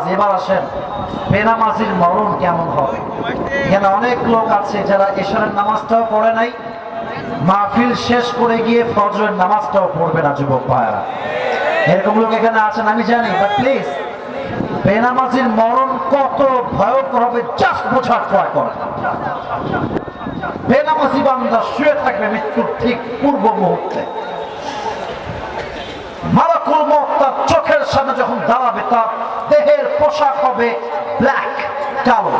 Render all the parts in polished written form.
এবার আসেন বেনামাজির মরণ কেমন হবে। এখানে অনেক লোক আছে যারা এশারের নামাজটাও পড়ে নাই, মাহফিল শেষ করে গিয়ে ফজরের নামাজটাও পড়বে না। যুবক ভাইরা, এরকম লোক এখানে আছেন আমি জানি, বাট প্লিজ বেনামাজির মরণ কত ভয়ঙ্কর হবে জাস্ট বোঝার ট্রাই করেন। বেনামাজি বান্দা শুয়ে থাকবে মৃত্যুর ঠিক পূর্ব মুহূর্তে, মালাকুল মউত তার চোখের সামনে যখন দাঁড়াবে, তার দেহের পোশাক হবে ব্ল্যাক, কালো,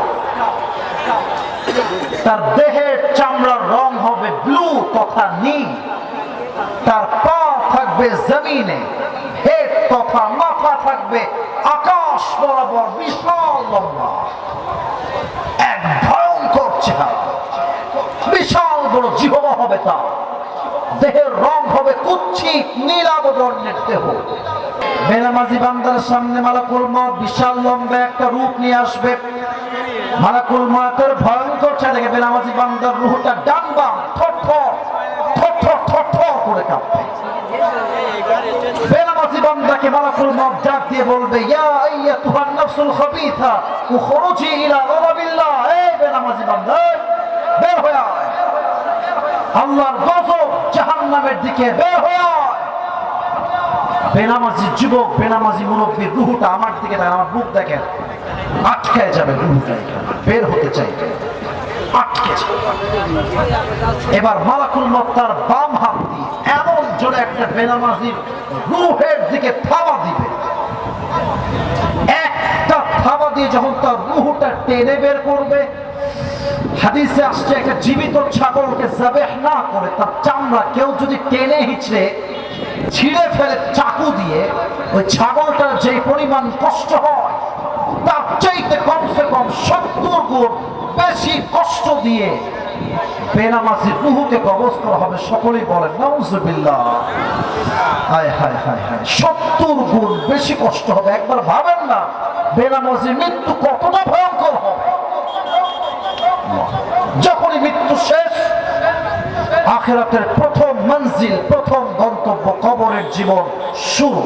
তার দেহের চামড়ার রং হবে ব্লু তথা নীল, তার পা থাকবে জমিনে, হেড তথা মাথা থাকবে আকাশ বরাবর বিশাল লম্বা, এক ভয়ঙ্কর চেহারা, বিশাল বড় জিহ্বা হবে তার, দেহের রং হবে কুৎসিত নীলাভ বর্ণের দেহ। বেনামাজি বান্দার সামনে মালাকুল মউত বিশাল লম্বা একটা রূপ নিয়ে আসবে। মালাকুল মউতের ভয়ঙ্কর চেহারা বেনামাজি বান্দার রূহটা ডান বাম থরথর থরথর থরথর করে কাঁপবে। বেনামাজি বান্দাকে মালাকুল মউত ডাক দিয়ে বলবে, ইয়া আইয়াতুহান নাফসুল খাবিথা উখরুজি ইলা গাযাবিল্লাহ। এই বেনামাজি বান্দা, বের হয়ে আয়, আল্লাহর গজব জাহান্নামের দিকে বের হয়ে আয়। বেনামাজি যুবক, বেনামাজি মুরব্বীর রুহটা আমার দিকে তাকান, আমার বুক দেখেন, আটকায় যাবে রুহটা, বের হতে চাই, আটকে যাবে। এবার মালাকুল মউত তার বাম হাত দিয়ে এমন জোরে একটা বেনামাজির রুহের দিকে থাবা দিবে। একটা থাবা দিয়ে যখন তার রুহটা টেনে বের করবে, হাদিসে আসছে একটা জীবিত ছাগলকে যাবেহ না করে তার চামড়া কেউ যদি টেনে হিচড়ে ছিঁড়ে ফেলে চাকু দিয়ে, ওই ছাগলটার যে পরিমাণ কষ্ট হয় তার চাইতে কমসে কম 70 গুণ বেশি কষ্ট দিয়ে বেনামাজির রুহকে কবজ করা হবে। সকলেই বলেন নাউজুবিল্লাহ। হায় হায় হায় হায়, 70 গুণ বেশি কষ্ট হবে। একবার ভাবেন না বেনামাজির মৃত্যু কতটা ভয়ঙ্কর হবে। যখনই মৃত্যু শেষ, আখিরাতের প্রথম মঞ্জিল, প্রথম গন্তব্য কবরের জীবন শুরু।